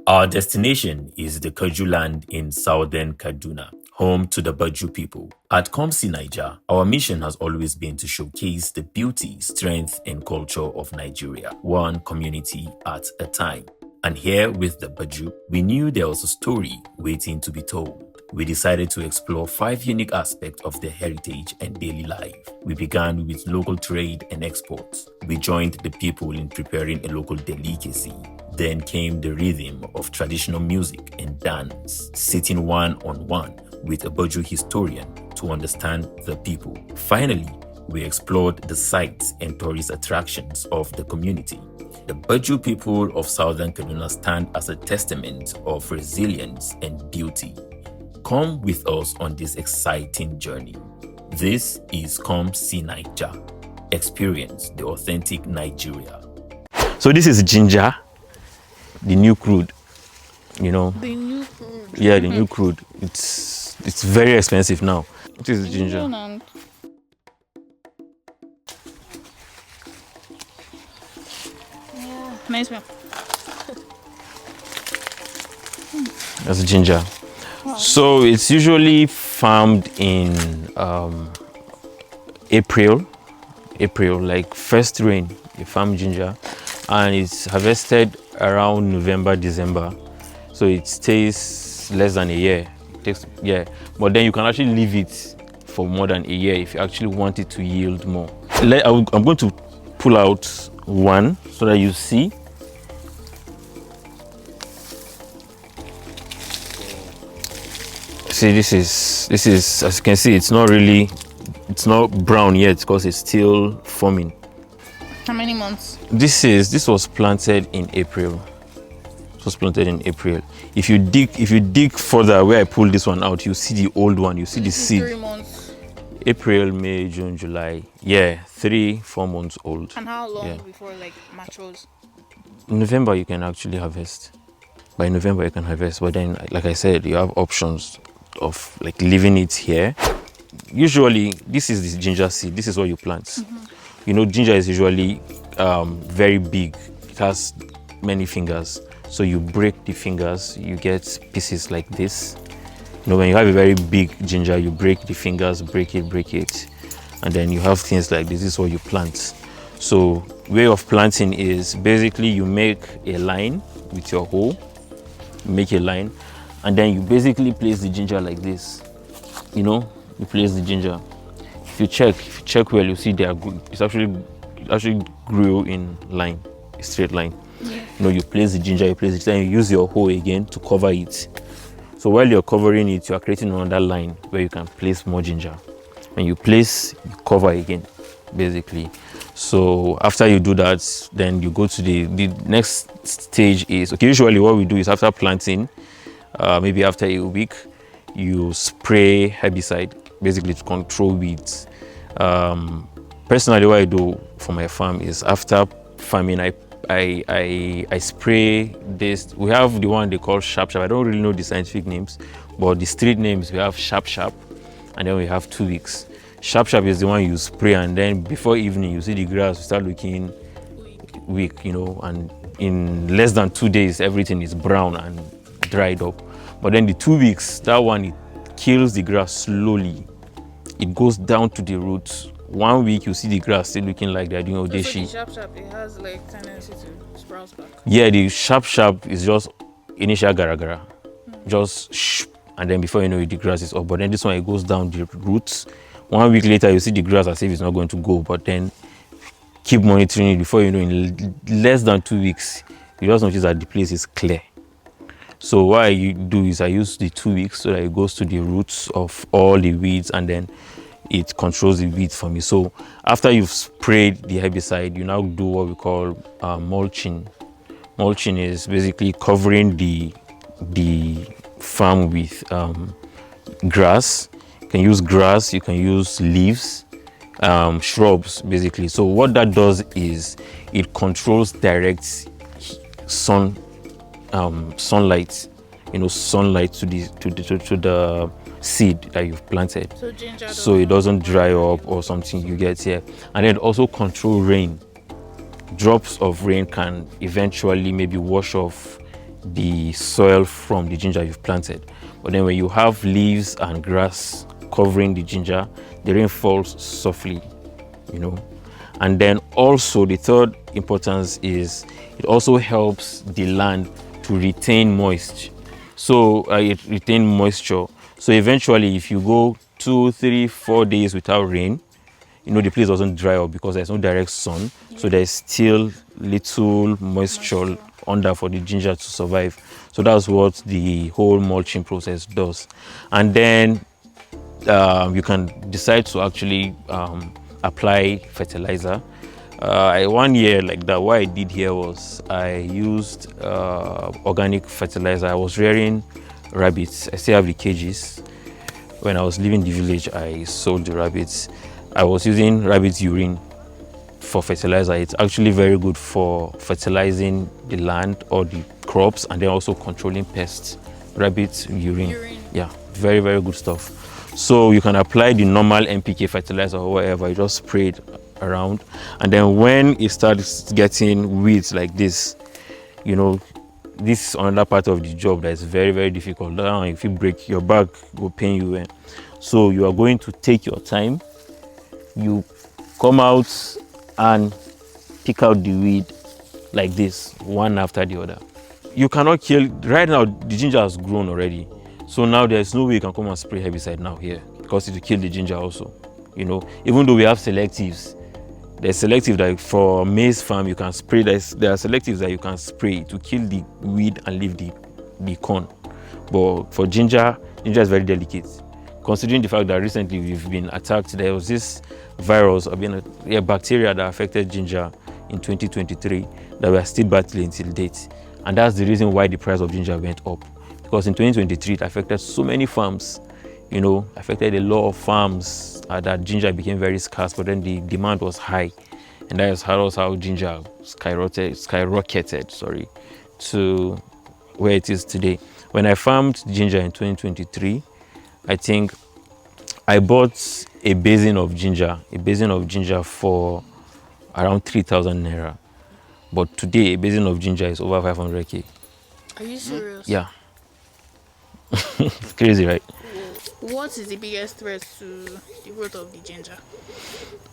Our destination is the Kaju land in Southern Kaduna, home to the Bajju people. At Komsi Niger, our mission has always been to showcase the beauty, strength, and culture of Nigeria, one community at a time. And here with the Bajju, we knew there was a story waiting to be told. We decided to explore 5 unique aspects of their heritage and daily life. We began with local trade and exports. We joined the people in preparing a local delicacy. Then came the rhythm of traditional music and dance, sitting one-on-one with a Bajju historian to understand the people. Finally, we explored the sights and tourist attractions of the community. The Bajju people of Southern Kaduna stand as a testament of resilience and beauty. Come with us on this exciting journey. This is Come See Niger. Experience the authentic Nigeria. So this is ginger, the new crude, you know. The new crude. Yeah, the new crude. It's very expensive now. It is ginger. Yeah, nice one. That's ginger. Wow. So it's usually farmed in April, like first rain, you farm ginger, and it's harvested around November, December. So it stays less than a year. It takes, yeah, but then you can actually leave it for more than a year if you actually want it to yield more. I'm going to pull out one so that you see. See, this is as you can see, it's not brown yet because it's still forming. How many months? This was planted in April. It was planted in April. If you dig further where I pulled this one out, you see the old one, you see the seed. 3 months. April, May, June, July. Yeah, 3-4 months old. And how long before like matures? November you can actually harvest. By November you can harvest, but then like I said, you have options of like leaving it here. Usually this is the ginger seed. This is what you plant. You know, ginger is usually very big. It has many fingers, so you break the fingers, you get pieces like this. You know, when you have a very big ginger, you break the fingers, break it, and then you have things like this. This is what you plant. So way of planting is basically you make a line with your hoe, make a line, and then you basically place the ginger like this. You know, you place the ginger. If you check well, you see they are good. It's actually grew in line, a straight line. Yeah. You know, you place the ginger, then you use your hoe again to cover it. So while you're covering it, you are creating another line where you can place more ginger. When you place, you cover again, basically. So after you do that, then you go to the next stage is, okay, usually what we do is after planting, maybe after a week, you spray herbicide, basically to control weeds. Personally, what I do for my farm is after farming, I spray this. We have the one they call sharp. I don't really know the scientific names, but the street names, we have sharp, and then we have 2 weeks. Sharp is the one you spray, and then before evening you see the grass start looking weak, you know, and in less than 2 days everything is brown and dried up. But then the 2 weeks, that one, it kills the grass slowly. It goes down to the roots. 1 week you see the grass still looking like they're doing odeshi. So the sharp, it has like tendency to sprout back. Yeah, the sharp is just initial gara, just shh, and then before you know it, the grass is up. But then this one, it goes down the roots. 1 week later, you see the grass as if it's not going to go, but then keep monitoring it. Before you know, in less than 2 weeks, you just notice that the place is clear. So what I do is I use the 2 weeks so that it goes to the roots of all the weeds, and then it controls the weeds for me. So after you've sprayed the herbicide, you now do what we call mulching. Mulching is basically covering the farm with grass. You can use grass, you can use leaves, shrubs, basically. So what that does is it controls direct sunlight, you know, sunlight to the seed that you've planted, so it doesn't dry up or something, you get here. And then also control rain. Drops of rain can eventually maybe wash off the soil from the ginger you've planted. But then when you have leaves and grass covering the ginger, the rain falls softly, you know. And then also the third importance is it also helps the land to retain moisture. So it retains moisture. So eventually, if you go 2, 3, 4 days without rain, you know, the place doesn't dry up because there's no direct sun. So there's still little moisture under for the ginger to survive. So that's what the whole mulching process does. And then you can decide to actually apply fertilizer. 1 year like that, what I did here was I used organic fertilizer. I was rearing rabbits. I still have the cages. When I was leaving the village, I sold the rabbits. I was using rabbit urine for fertilizer. It's actually very good for fertilizing the land or the crops, and then also controlling pests. Rabbit urine. Yeah, very, very good stuff. So you can apply the normal NPK fertilizer or whatever, you just spray it around. And then when it starts getting weeds like this, you know, this is another part of the job that is very, very difficult. Now, if you break your back, it will pain you. So you are going to take your time. You come out and pick out the weed like this, one after the other. You cannot kill, right now the ginger has grown already. So now there's no way you can come and spray herbicide now here because it will kill the ginger also. You know, even though we have selectives, there's selective that for maize farm you can spray. There are selectives that you can spray to kill the weed and leave the corn. But for ginger is very delicate. Considering the fact that recently we've been attacked, there was this virus, a bacteria that affected ginger in 2023 that we are still battling till date. And that's the reason why the price of ginger went up. Because in 2023, it affected so many farms, you know, affected a lot of farms that ginger became very scarce, but then the demand was high. And that is how ginger skyrocketed to where it is today. When I farmed ginger in 2023, I think I bought a basin of ginger for around 3,000 naira. But today, a basin of ginger is over 500k. Are you serious? Yeah. It's crazy, right? What is the biggest threat to the growth of the ginger?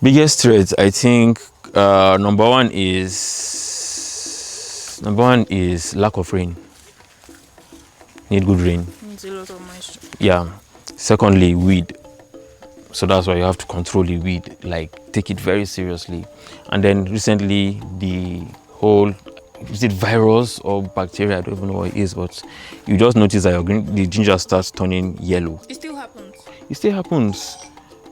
Biggest threat, I think, number one is lack of rain. Need good rain. Needs a lot of moisture. Yeah. Secondly, weed. So that's why you have to control the weed, like take it very seriously. And then recently, the whole, is it virus or bacteria? I don't even know what it is, but you just notice that the ginger starts turning yellow. It still happens. It still happens.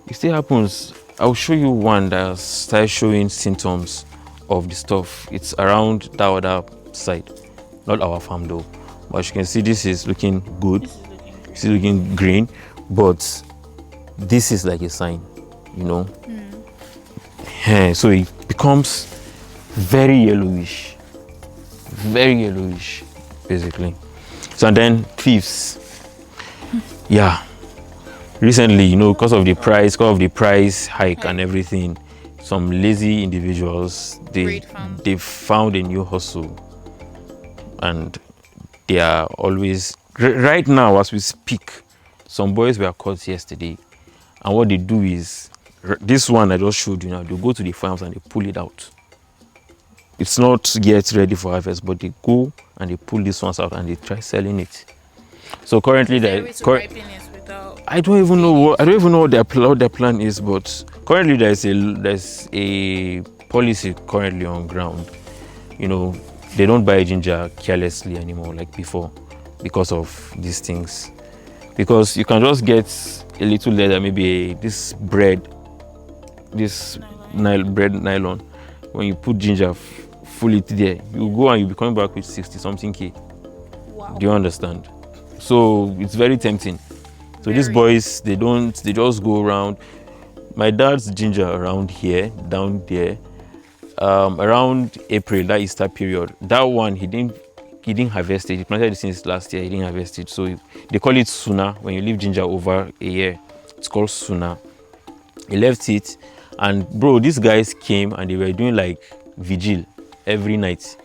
It still happens. I'll show you one that starts showing symptoms of the stuff. It's around that other side, not our farm though. But you can see this is looking good. This is looking green, but this is like a sign, you know. So it becomes very yellowish, basically. So and then thieves. Yeah. Recently, you know, because of the price hike and everything, some lazy individuals they found a new hustle, and they are always right now as we speak. Some boys were caught yesterday, and what they do is this one I just showed you now. They go to the farms and they pull it out. It's not yet ready for harvest, but they go and they pull these ones out and they try selling it. So currently, I don't even know what their plan is, but currently there's a policy currently on ground. You know, they don't buy ginger carelessly anymore like before because of these things. Because you can just get a little leather, maybe this bread, nylon. When you put ginger, full it there, you go and you be coming back with 60-something K. Wow. Do you understand? So it's very tempting. So these boys, they just go around. My dad's ginger around here, down there, around April, that Easter period. That one, he didn't harvest it. He planted it since last year. He didn't harvest it. So they call it sooner. When you leave ginger over a year, it's called sooner. He left it, and bro, these guys came and they were doing like vigil every night.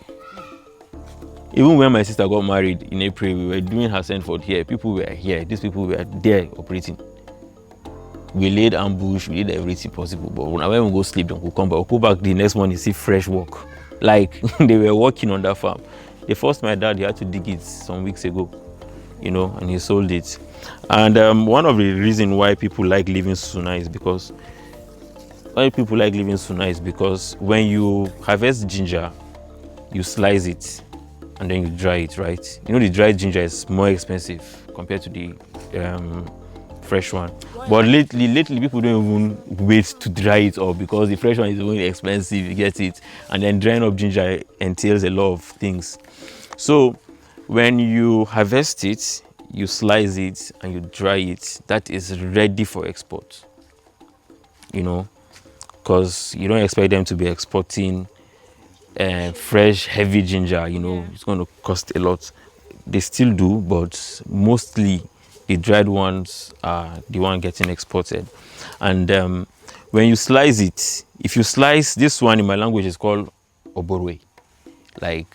Even when my sister got married in April, we were doing her Sandford here. People were here. These people were there operating. We laid ambush, we did everything possible. But when we go sleep, then we'll come back. We'll go back the next morning, see fresh work. Like they were working on that farm. They forced my dad, he had to dig it some weeks ago, you know, and he sold it. And one of the reasons why people like living sooner is because when you harvest ginger, you slice it and then you dry it, right? You know, the dried ginger is more expensive compared to the fresh one. But lately people don't even wait to dry it up because the fresh one is only expensive, you get it. And then drying up ginger entails a lot of things. So when you harvest it, you slice it and you dry it, that is ready for export, you know, because you don't expect them to be exporting fresh heavy ginger, you know. It's going to cost a lot. They still do, but mostly the dried ones are the one getting exported. And when you slice it, if you slice this one, in my language is called oborwe, like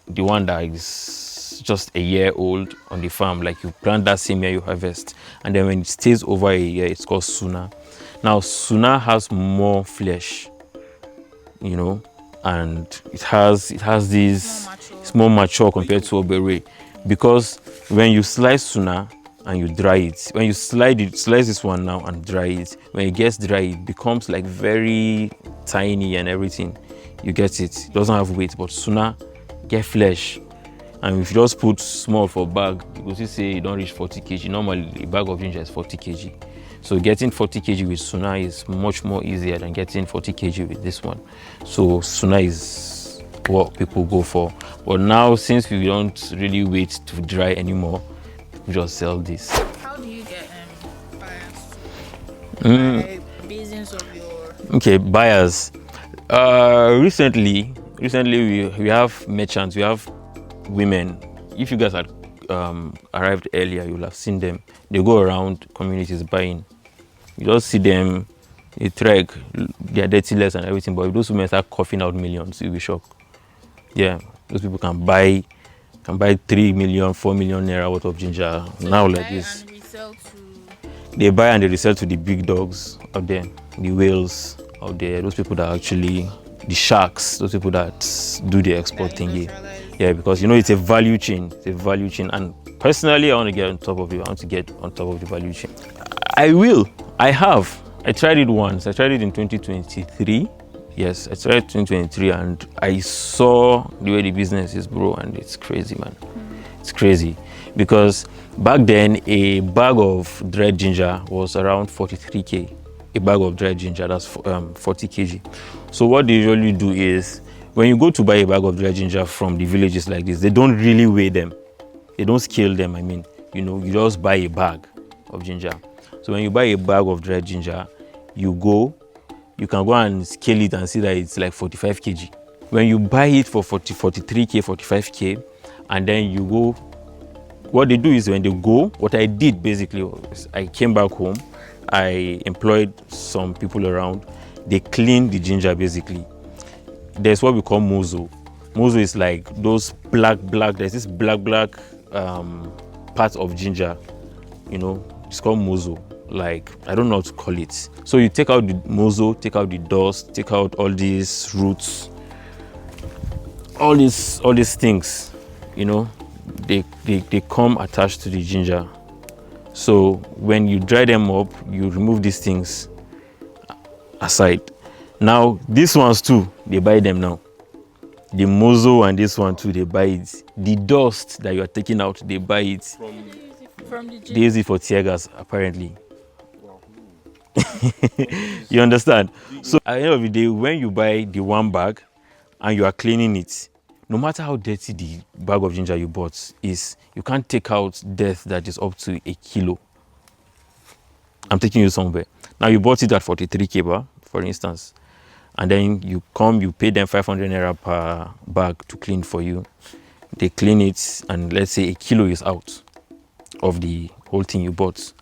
the one that is just a year old on the farm, like you plant that same year you harvest, and then when it stays over a year, it's called suna. Now suna has more flesh, you know, and it has this, it's more mature compared to oberwe, because when you slice suna and you dry it, when you slice this one now and dry it, when it gets dry, it becomes like very tiny and everything, you get it. It doesn't have weight, but suna get flesh. And if you just put small for bag, because you say you don't reach 40 kg. Normally a bag of ginger is 40 kg. So getting 40 kg with suna is much more easier than getting 40 kg with this one. So suna is what people go for. But now, since we don't really wait to dry anymore, we just sell this. How do you get buyers by business of your... Okay, buyers. Recently we have merchants, we have women. If you guys had arrived earlier, you'll have seen them. They go around communities buying. You just see them, they trek, their dirty less and everything. But if those women start coughing out millions, you'll be shocked. Yeah, those people can buy 3 million, 4 million naira worth of ginger So now they like buy this. and resell to... They buy and they resell to the big dogs out there, the whales out there, those people that actually, the sharks, those people that do the export thingy. Yeah, because you know it's a value chain. It's a value chain, and personally, I want to get on top of it. I want to get on top of the value chain. I will. I have. I tried it once. I tried it in 2023. Yes, I tried 2023, and I saw the way the business is, bro, and it's crazy, man. It's crazy because back then a bag of dried ginger was around 43k. A bag of dried ginger, that's 40 kg. So what they usually do is, when you go to buy a bag of dried ginger from the villages like this, they don't really weigh them. They don't scale them, I mean. You know, you just buy a bag of ginger. So when you buy a bag of dried ginger, you can go and scale it and see that it's like 45 kg. When you buy it for 43k, 45k, and then you go, what they do is when they go, what I did basically was I came back home, I employed some people around, they cleaned the ginger basically. There's what we call mozo. Mozo is like those black, there's this black part of ginger, you know, it's called mozo. Like, I don't know how to call it. So you take out the mozo, take out the dust, take out all these roots, all these things, you know, they come attached to the ginger. So when you dry them up, you remove these things aside. Now these ones too, they buy them now. The mozo and this one too, they buy it. The dust that you are taking out, they buy it. From the They use it for tear gas, apparently. You understand? So at the end of the day, when you buy the one bag and you are cleaning it, no matter how dirty the bag of ginger you bought is, you can't take out dirt that is up to a kilo. I'm taking you somewhere. Now you bought it at 43k bar, for instance, and then you pay them 500 naira per bag to clean for you. They clean it, and let's say a kilo is out of the whole thing you bought.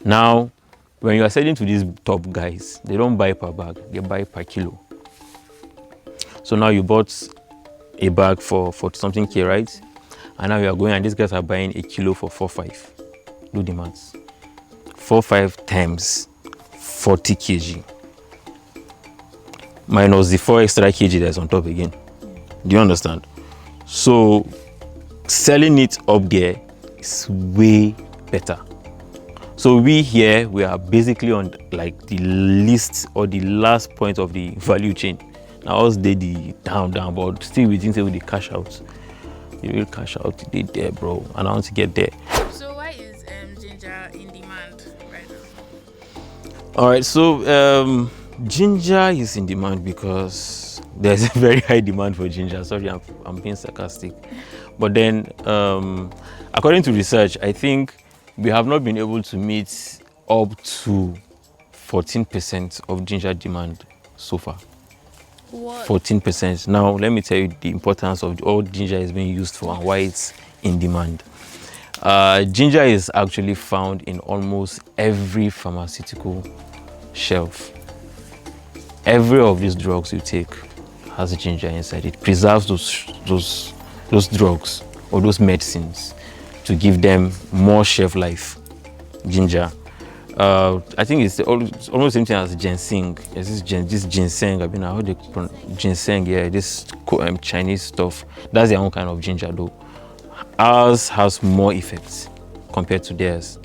Now, when you are selling to these top guys, they don't buy per bag, they buy per kilo. So now you bought a bag for something K, right? And now we are going and these guys are buying a kilo for 4.5. Do the maths. 4.5 times 40 kg minus the 4 extra kg that's on top again. Do you understand? So selling it up there is way better. So we here, we are basically on like the least or the last point of the value chain. Now us did the down, but still we didn't say with the cash out. You will cash out today there, bro. And I want to get there. So why is ginger in demand right now? All right, so ginger is in demand because there's a very high demand for ginger. Sorry, I'm being sarcastic. But then, according to research, I think we have not been able to meet up to 14% of ginger demand so far. What? 14%. Now, let me tell you the importance of all ginger is being used for and why it's in demand. Ginger is actually found in almost every pharmaceutical shelf. Every of these drugs you take has ginger inside. It preserves those drugs or those medicines to give them more shelf life. Ginger. I think it's almost the same thing as ginseng. Yes, this ginseng. I mean, how they ginseng? Yeah, this Chinese stuff. That's their own kind of ginger, though. Ours has more effects compared to theirs.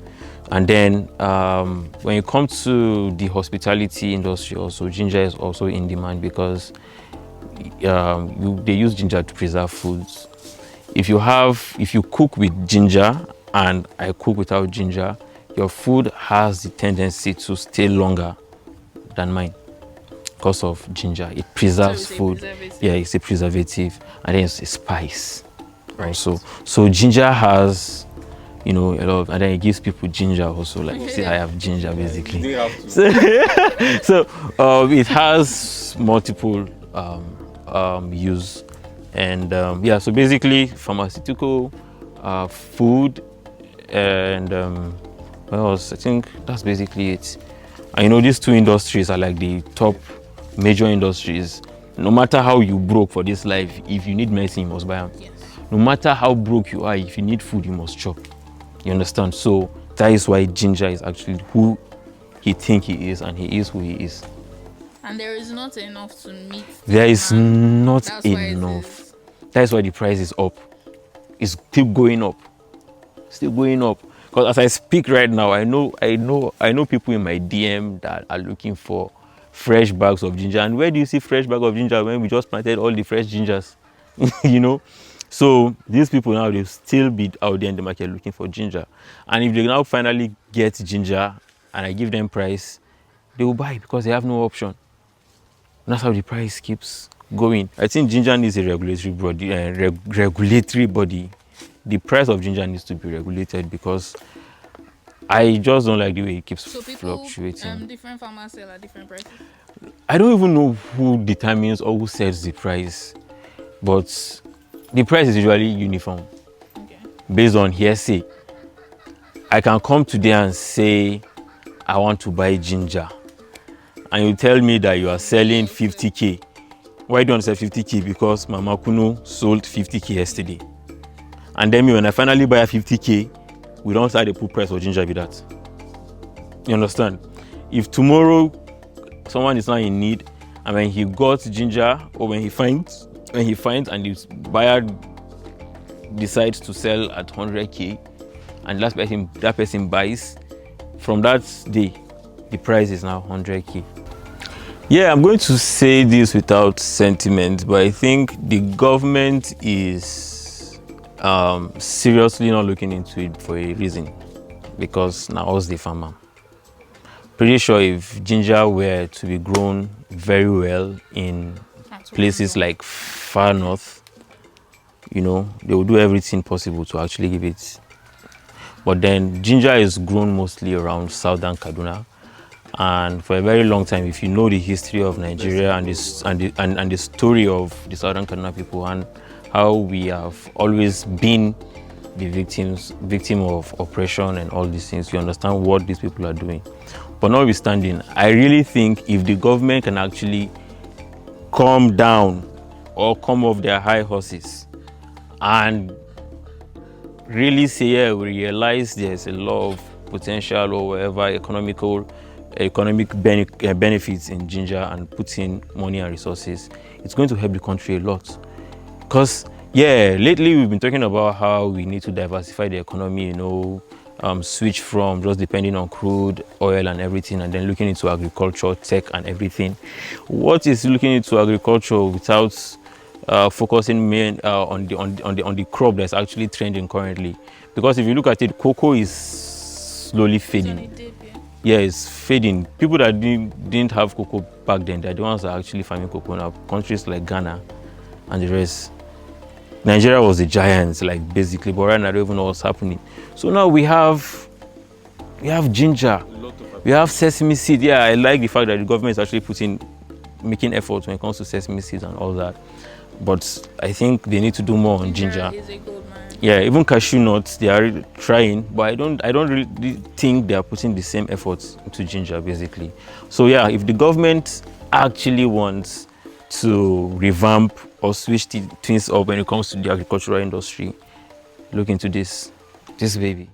And then when you come to the hospitality industry, also ginger is also in demand because they use ginger to preserve foods. If you cook with ginger and I cook without ginger, your food has the tendency to stay longer than mine because of ginger. It preserves food. Yeah, it's a preservative, and then it's a spice also. So ginger has, a lot of, and then it gives people ginger also. Like you see, I have ginger basically. So it has multiple use, and so basically pharmaceutical, food, and what else? I think that's basically it. And these two industries are like the top major industries. No matter how you broke for this life, if you need medicine, you must buy them. Yes. No matter how broke you are, if you need food, you must chop. You understand? So that is why ginger is actually who he thinks he is, and he is who he is. And there is not enough to meet. There is not enough. That is why the price is up. It's still going up. Still going up. Because as I speak right now, I know people in my DM that are looking for fresh bags of ginger. And where do you see fresh bag of ginger when we just planted all the fresh gingers? So these people now, they'll still be out there in the market looking for ginger. And if they now finally get ginger and I give them price, they will buy because they have no option. And that's how the price keeps going. I think ginger needs a regulatory body. The price of ginger needs to be regulated because I just don't like the way it keeps fluctuating. Different farmers sell at different prices. I don't even know who determines or who sets the price, but the price is usually uniform. Okay. Based on hearsay. I can come today and say I want to buy ginger, and you tell me that you are selling 50k. Why don't you sell 50k? Because Mama Kuno sold 50k yesterday. And then when I finally buy a 50k, we don't start the put price of ginger with that. You understand? If tomorrow someone is not in need, and when he got ginger, or when he finds and the buyer decides to sell at 100k, and that person buys, from that day, the price is now 100k. Yeah, I'm going to say this without sentiment, but I think the government is seriously not looking into it for a reason, because now us the farmer. Pretty sure if ginger were to be grown very well in places like far north, they will do everything possible to actually give it. But then ginger is grown mostly around Southern Kaduna, and for a very long time, if you know the history of Nigeria and the story of the Southern Kaduna people and how we have always been the victim of oppression and all these things, you understand what these people are doing. But notwithstanding, I really think if the government can actually calm down or come off their high horses and really say, yeah, we realize there's a lot of potential or whatever benefits in ginger, and put in money and resources, it's going to help the country a lot. Because yeah, lately we've been talking about how we need to diversify the economy, switch from just depending on crude oil and everything, and then looking into agriculture, tech and everything. What is looking into agriculture without focusing on the crop that's actually trending currently? Because if you look at it, cocoa is slowly fading. Yeah, it's fading. People that didn't have cocoa back then, they're the ones that are actually farming cocoa now. Countries like Ghana and the rest. Nigeria was the giant, like basically, but right now I don't even know what's happening. So now we have ginger, we have sesame seed. Yeah, I like the fact that the government is actually making efforts when it comes to sesame seeds and all that. But I think they need to do more on ginger. Is a gold mine. Yeah, even cashew nuts, they are trying, but I don't really think they are putting the same efforts into ginger, basically. So yeah, if the government actually wants to revamp or switch things up when it comes to the agricultural industry, look into this baby.